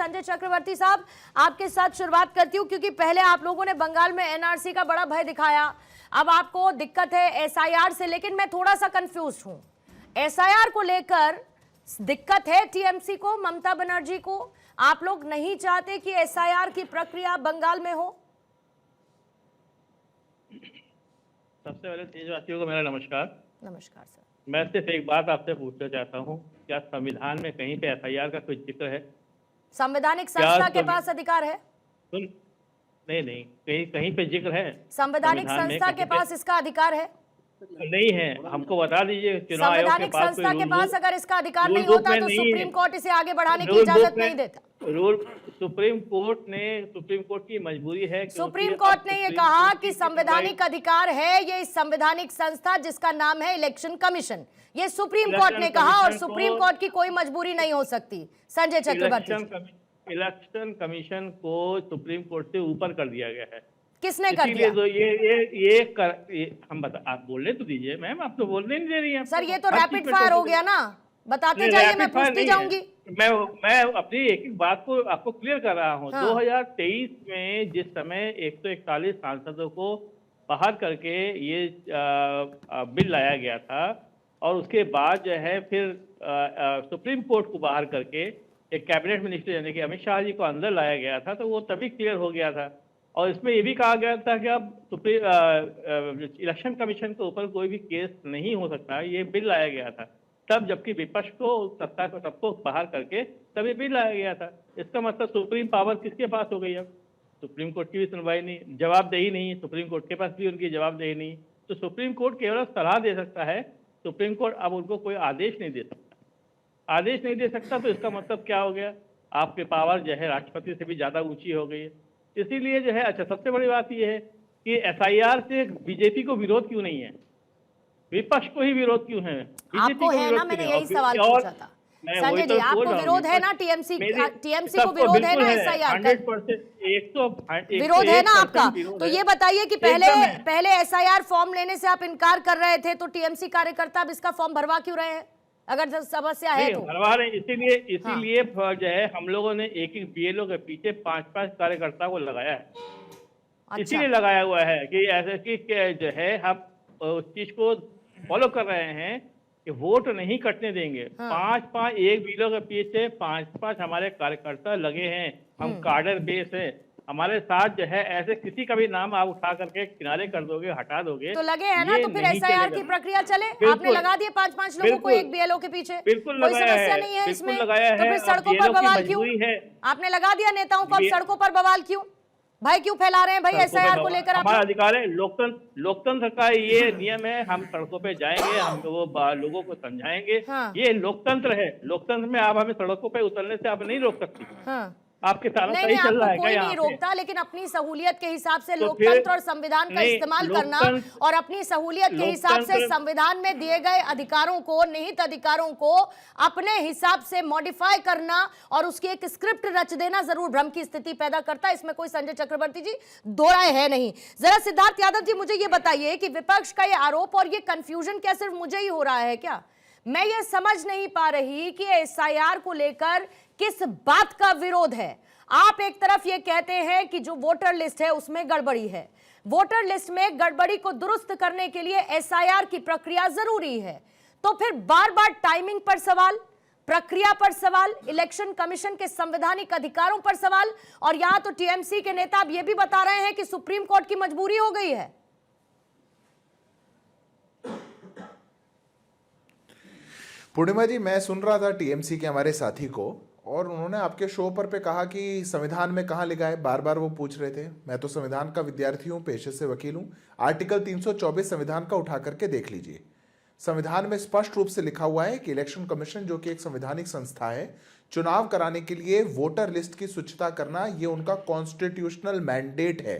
संजय चक्रवर्ती साहब, आपके साथ शुरुआत करती हूँ, क्योंकि पहले आप लोगों ने बंगाल में एनआरसी का बड़ा भय दिखाया, अब आपको दिक्कत है एसआईआर से, लेकिन मैं थोड़ा सा कंफ्यूज हूँ। एसआईआर को लेकर दिक्कत है टीएमसी को, ममता बनर्जी को, आप लोग नहीं चाहते कि एसआईआर की प्रक्रिया बंगाल में हो? सबसे पहले देशवासियों को मेरा नमस्कार। नमस्कार सर। मैं सिर्फ एक बात आपसे पूछना चाहता हूँ, क्या संविधान में कहीं पे एफआईआर का कोई जिक्र है? संवैधानिक संस्था के पास अधिकार है? नहीं नहीं, कहीं कहीं पे जिक्र है? संवैधानिक संस्था के पास इसका अधिकार है? नहीं है, हमको बता दीजिए। चुनाव आयोग के संवैधानिक पास संस्था के पास अगर इसका अधिकार नहीं रूल बुक होता में तो नहीं सुप्रीम है। कोर्ट इसे आगे बढ़ाने की इजाजत नहीं देता। सुप्रीम कोर्ट की मजबूरी है। सुप्रीम कोर्ट ने ये कहा कि संवैधानिक अधिकार है ये इस संवैधानिक संस्था जिसका नाम है इलेक्शन कमीशन, ये सुप्रीम कोर्ट ने कहा, और सुप्रीम कोर्ट की कोई मजबूरी नहीं हो सकती। संजय चक्रवर्ती, इलेक्शन कमीशन को सुप्रीम कोर्ट से ऊपर कर दिया गया है। किसने कर दिया? तो हम बता, आप बोलने तो दीजिए मैम, आप तो बोलने नहीं दे रही हैं। सर ये तो रैपिड फायर हो गया ना, बताते जाइए, मैं पूछती जाऊंगी। मैं अपनी एक एक बात को आपको क्लियर कर रहा हूँ। हाँ। 2023 में जिस समय 141 सांसदों को बाहर करके ये बिल लाया गया था, और उसके बाद जो है फिर सुप्रीम कोर्ट को बाहर करके एक कैबिनेट मिनिस्टर यानी कि अमित शाह जी को अंदर लाया गया था, तो वो तभी क्लियर हो गया था। और इसमें ये भी कहा गया था कि अब इलेक्शन कमीशन के ऊपर कोई भी केस नहीं हो सकता, ये बिल लाया गया था तब, जबकि विपक्ष को, सत्ता को, सबको बाहर करके तभी बिल लाया गया था। इसका मतलब सुप्रीम पावर किसके पास हो गई? अब सुप्रीम कोर्ट की भी सुनवाई नहीं, जवाबदेही नहीं, सुप्रीम कोर्ट के पास भी उनकी जवाबदेही नहीं। तो सुप्रीम कोर्ट केवल सलाह दे सकता है, सुप्रीम कोर्ट अब उनको कोई आदेश नहीं दे सकता। आदेश नहीं दे सकता तो इसका मतलब क्या हो गया? आपके पावर जो है राष्ट्रपति से भी ज्यादा ऊंची हो गई है। इसीलिए जो है, अच्छा सबसे बड़ी बात यह है कि एसआईआर से बीजेपी को विरोध क्यों नहीं है, विपक्ष को ही विरोध क्यों है? आपको है ना, मैंने यही सवाल पूछा था संजय जी, आपको विरोध है ना? टीएमसी को विरोध है ना एसआईआर का? 100% विरोध है ना आपका? तो ये बताइए कि पहले एसआईआर फॉर्म लेने से आप इनकार कर रहे थे, तो टीएमसी कार्यकर्ता अब इसका फॉर्म भरवा क्यों रहे हैं, अगर समस्या है तो? भरवा रहे, इसीलिए जो है हम लोगों ने एक एक बीएलओ के पीछे 5-5 कार्यकर्ता को लगाया है। अच्छा। इसीलिए लगाया हुआ है कि ऐसे कि जो है हम उस चीज को फॉलो कर रहे हैं कि वोट नहीं कटने देंगे। हाँ। 5-5 एक बीएलओ के पीछे 5-5 हमारे कार्यकर्ता लगे हैं, हम कार्डर बेस है, हमारे साथ जो है ऐसे किसी का भी नाम आप उठा करके किनारे कर दोगे, हटा दोगे तो लगे है ना, तो फिर एसआईआर की प्रक्रिया चले। आपने लगा दिए 5-5 लोगों को एक बीएलओ के पीछे, कोई समस्या नहीं है इसमें, तो फिर सड़कों पर बवाल क्यों? आपने लगा दिया नेताओं को, अब सड़कों पर बवाल क्यों? भाई क्यों फैला रहे हैं भाई एसआईआर को लेकर? हमारा अधिकार है, लोकतंत्र का ये नियम है, हम सड़कों पे जाएंगे, हम लोगों को समझाएंगे। हाँ। ये लोकतंत्र है, लोकतंत्र में आप हमें सड़कों पे उतरने से आप नहीं रोक सकती। हाँ। आपके सारा सही चल रहा है, कोई नहीं रोकता, लेकिन अपनी सहूलियत के हिसाब से लोकतंत्र और संविधान का इस्तेमाल करना, और अपनी सहूलियत के हिसाब से संविधान में दिए गए अधिकारों को, निहित अधिकारों को अपने हिसाब से मॉडिफाई करना और उसकी एक स्क्रिप्ट रच देना जरूर भ्रम की स्थिति पैदा करता है। इसमें कोई संजय चक्रवर्ती जी दो राय है नहीं। जरा सिद्धार्थ यादव जी मुझे ये बताइए कि विपक्ष का ये आरोप और ये कंफ्यूजन क्या सिर्फ मुझे ही हो रहा है क्या? मैं ये समझ नहीं पा रही कि एसआईआर को लेकर किस बात का विरोध है। आप एक तरफ ये कहते हैं कि जो वोटर लिस्ट है उसमें गड़बड़ी है, वोटर लिस्ट में गड़बड़ी को दुरुस्त करने के लिए एसआईआर की प्रक्रिया जरूरी है, तो फिर बार बार टाइमिंग पर सवाल, प्रक्रिया पर सवाल, इलेक्शन कमीशन के संवैधानिक अधिकारों पर सवाल, और यहां तो टीएमसी के नेता अब ये भी बता रहे हैं कि सुप्रीम कोर्ट की मजबूरी हो गई है। पूर्णिमा जी, मैं सुन रहा था टीएमसी के हमारे साथी को, और उन्होंने आपके शो पर पे कहा कि संविधान में कहाँ लिखा है, बार बार वो पूछ रहे थे। मैं तो संविधान का विद्यार्थी हूँ, पेशे से वकील हूँ। आर्टिकल 324 संविधान का उठा करके देख लीजिए। संविधान में स्पष्ट रूप से लिखा हुआ है कि इलेक्शन कमीशन, जो कि एक संवैधानिक संस्था है, चुनाव कराने के लिए वोटर लिस्ट की स्वच्छता करना, ये उनका कॉन्स्टिट्यूशनल मैंडेट है।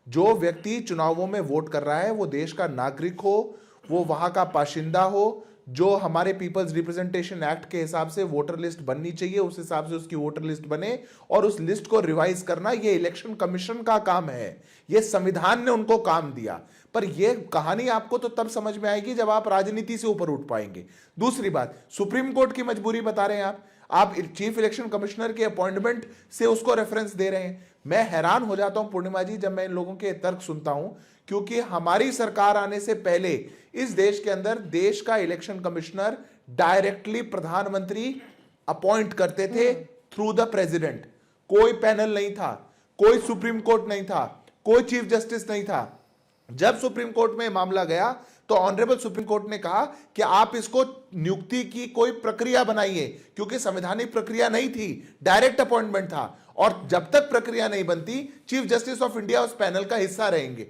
जो व्यक्ति चुनावों में वोट कर रहा है वो देश का नागरिक हो, वो वहां का बाशिंदा हो, जो हमारे पीपल्स रिप्रेजेंटेशन एक्ट के हिसाब से वोटर लिस्ट बननी चाहिए, उस हिसाब से उसकी वोटर लिस्ट बने, और उस लिस्ट को रिवाइज करना ये इलेक्शन कमीशन का काम है। ये संविधान ने उनको काम दिया। पर ये कहानी आपको तो तब समझ में आएगी जब आप राजनीति से ऊपर उठ पाएंगे। दूसरी बात, सुप्रीम कोर्ट की मजबूरी बता रहे हैं आप। आप चीफ इलेक्शन कमिश्नर के अपॉइंटमेंट से उसको रेफरेंस दे रहे हैं। मैं हैरान हो जाता हूं पूर्णिमा जी जब मैं इन लोगों के तर्क सुनता हूं, क्योंकि हमारी सरकार आने से पहले इस देश के अंदर देश का इलेक्शन कमिश्नर डायरेक्टली प्रधानमंत्री अपॉइंट करते थे थ्रू द प्रेसिडेंट। कोई पैनल नहीं था, कोई सुप्रीम कोर्ट नहीं था, कोई चीफ जस्टिस नहीं था। जब सुप्रीम कोर्ट में मामला गया तो ऑनरेबल सुप्रीम कोर्ट ने कहा कि आप इसको नियुक्ति की कोई प्रक्रिया बनाइए, क्योंकि संवैधानिक प्रक्रिया नहीं थी, डायरेक्ट अपॉइंटमेंट था, और जब तक प्रक्रिया नहीं बनती चीफ जस्टिस ऑफ इंडिया उस पैनल का हिस्सा रहेंगे।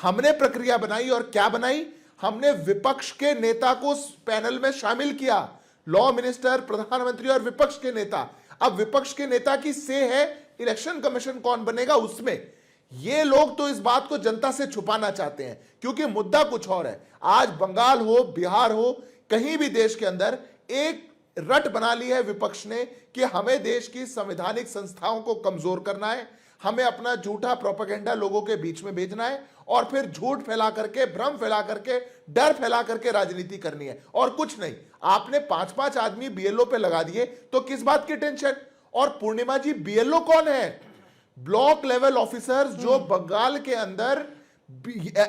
हमने प्रक्रिया बनाई, और क्या बनाई? हमने विपक्ष के नेता को उस पैनल में शामिल किया, लॉ मिनिस्टर, प्रधानमंत्री और विपक्ष के नेता। अब विपक्ष के नेता की से है इलेक्शन कमीशन कौन बनेगा उसमें। ये लोग तो इस बात को जनता से छुपाना चाहते हैं, क्योंकि मुद्दा कुछ और है। आज बंगाल हो, बिहार हो, कहीं भी देश के अंदर एक रट बना ली है विपक्ष ने कि हमें देश की संवैधानिक संस्थाओं को कमजोर करना है, हमें अपना झूठा प्रोपेगेंडा लोगों के बीच में भेजना है, और फिर झूठ फैला करके, भ्रम फैला करके, डर फैला करके राजनीति करनी है, और कुछ नहीं। आपने 5-5 आदमी बीएलओ पे लगा दिए तो किस बात की टेंशन? और पूर्णिमा जी, बीएलओ कौन है? ब्लॉक लेवल ऑफिसर्स जो बंगाल के अंदर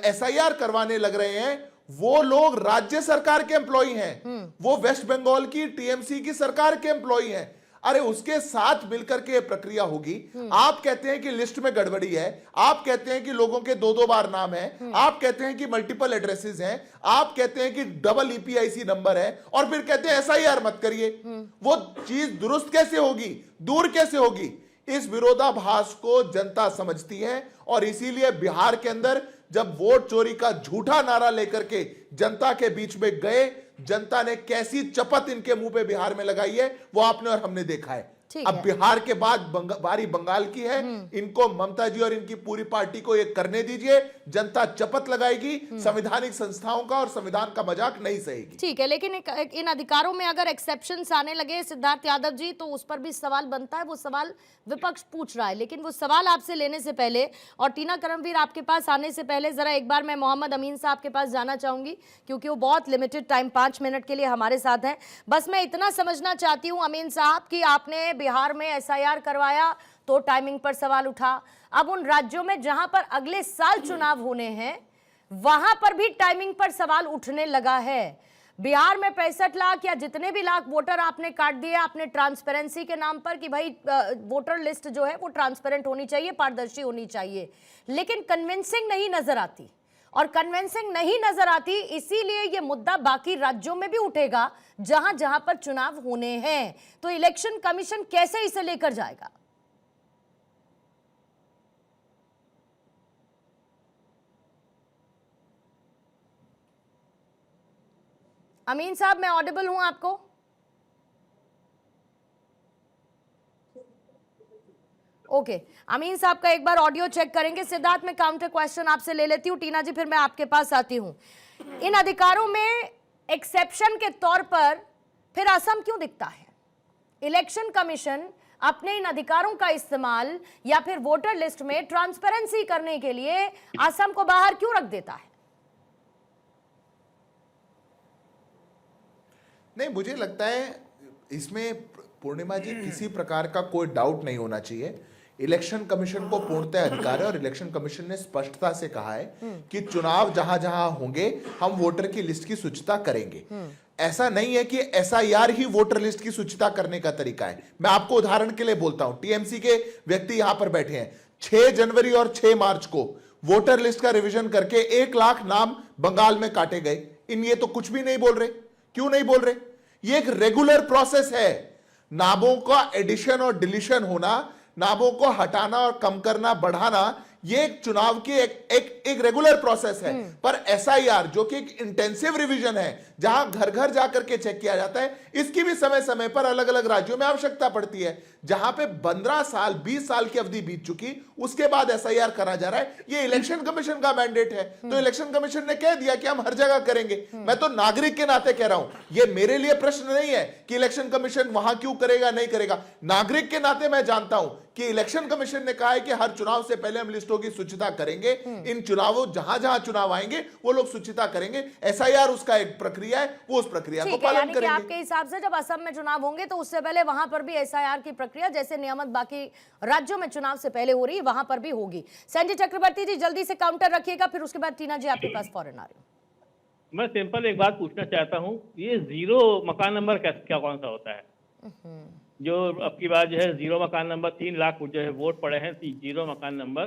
एसआईआर करवाने लग रहे हैं, वो लोग राज्य सरकार के एम्प्लॉई हैं, वो वेस्ट बंगाल की टीएमसी की सरकार के एम्प्लॉई हैं। अरे उसके साथ मिलकर के प्रक्रिया होगी। आप कहते हैं कि लिस्ट में गड़बड़ी है, आप कहते हैं कि लोगों के 2-2 बार नाम है, आप कहते हैं कि मल्टीपल एड्रेसेस हैं, आप कहते हैं कि डबल ईपीआईसी नंबर है, और फिर कहते हैं एसआईआर मत करिए। वो चीज दुरुस्त कैसे होगी, दूर कैसे होगी? इस विरोधाभास को जनता समझती है, और इसीलिए बिहार के अंदर जब वोट चोरी का झूठा नारा लेकर के जनता के बीच में गए, जनता ने कैसी चपत इनके मुंह पे बिहार में लगाई है वो आपने और हमने देखा है। अब बिहार के बाद बारी बंगाल की है। इनको ममता जी और इनकी पूरी पार्टी को ये करने दीजिए, जनता चपत लगाएगी, संवैधानिक संस्थाओं का और संविधान का मजाक नहीं सहेगी। ठीक है, लेकिन इन अधिकारों में अगर एक्सेप्शंस आने लगे सिद्धार्थ यादव जी, तो उस पर भी सवाल बनता है। वो सवाल विपक्ष पूछ रहा है, लेकिन वो सवाल आपसे लेने से पहले और टीना करमवीर आपके पास आने से पहले जरा एक बार मैं मोहम्मद अमीन साहब के पास जाना चाहूंगी, क्योंकि वो बहुत लिमिटेड टाइम 5 मिनट के लिए हमारे साथ हैं। बस मैं इतना समझना चाहती हूँ अमीन साहब कि आपने बिहार में एसआईआर करवाया तो टाइमिंग पर सवाल उठा। अब उन राज्यों में जहां पर अगले साल चुनाव होने हैं वहां पर भी टाइमिंग पर सवाल उठने लगा है। बिहार में 65 लाख या जितने भी लाख वोटर आपने काट दिए, आपने ट्रांसपेरेंसी के नाम पर कि भाई वोटर लिस्ट जो है वो ट्रांसपेरेंट होनी चाहिए, पारदर्शी होनी चाहिए, लेकिन कन्विंसिंग नहीं नजर आती। और कन्विंसिंग नहीं नजर आती, इसीलिए ये मुद्दा बाकी राज्यों में भी उठेगा जहां जहां पर चुनाव होने हैं। तो इलेक्शन कमीशन कैसे इसे लेकर जाएगा? अमीन साहब, मैं ऑडिबल हूं आपको? ओके, अमीन साहब का एक बार ऑडियो चेक करेंगे। सिद्धार्थ, मैं काउंटर क्वेश्चन आपसे ले लेती हूँ। टीना जी, फिर मैं आपके पास आती हूँ। इन अधिकारों में एक्सेप्शन के तौर पर फिर असम क्यों दिखता है? इलेक्शन कमीशन अपने इन अधिकारों का इस्तेमाल या फिर वोटर लिस्ट में ट्रांसपेरेंसी करने के लिए असम को बाहर क्यों रख देता है? नहीं, मुझे लगता है इसमें पूर्णिमा जी किसी प्रकार का कोई डाउट नहीं होना चाहिए। इलेक्शन कमीशन को पूर्णतः अधिकार है, और इलेक्शन कमीशन ने स्पष्टता से कहा है कि चुनाव जहां जहां होंगे हम वोटर की लिस्ट की सूचिता करेंगे। ऐसा नहीं है कि एसआईआर ही वोटर लिस्ट की सूचिता करने का तरीका है। मैं आपको उदाहरण के लिए बोलता हूं, टीएमसी के व्यक्ति यहां पर बैठे हैं। 6 जनवरी और 6 मार्च को वोटर लिस्ट का रिवीजन करके 1 लाख नाम बंगाल में काटे गए। इन ये तो कुछ भी नहीं बोल रहे। क्यों नहीं बोल रहे? ये एक रेगुलर प्रोसेस है। नामों का एडिशन और डिलीशन होना, नामों को हटाना और कम करना, बढ़ाना, ये एक चुनाव की एक रेगुलर प्रोसेस है। पर एसआईआर जो कि एक इंटेंसिव रिवीजन है, जहां घर घर जाकर के चेक किया जाता है, इसकी भी समय समय पर अलग अलग राज्यों में आवश्यकता पड़ती है। जहां पे 15 साल 20 साल की अवधि बीत चुकी, उसके बाद एसआईआर करा जा रहा है। ये इलेक्शन कमीशन का मैंडेट है। तो इलेक्शन कमीशन ने कह दिया कि हम हर जगह करेंगे। मैं तो नागरिक के नाते कह रहा हूं, ये मेरे लिए प्रश्न नहीं है कि इलेक्शन कमीशन वहां क्यों करेगा नहीं करेगा। नागरिक के नाते मैं जानता हूं कि इलेक्शन कमीशन ने कहा है कि हर चुनाव से पहले हम लिस्टों की सूचिता करेंगे, इन चुनावों जहां जहां चुनाव आएंगे वो लोग सूचिता करेंगे, एसआईआर उसका एक प्रक्रिया है, वो उस प्रक्रिया को ठीक है, पालन यानी कि करेंगे। आपके हिसाब से जब असम में चुनाव होंगे तो उससे पहले वहां पर भी एसआईआर की प्रक्रिया जैसे नियमित बाकी राज्यों में चुनाव से पहले हो रही है वहां पर भी होगी। संजय चक्रवर्ती जी जल्दी से काउंटर रखिएगा, फिर उसके बाद टीना जी आपके पास फौरन आ रही हूँ। मैं सिंपल एक बात पूछना चाहता हूँ, ये जीरो मकान नंबर क्या कौन सा होता है? जो अब की बात जो है जीरो मकान नंबर, 3 लाख जो है वोट पड़े हैं, जीरो मकान नंबर,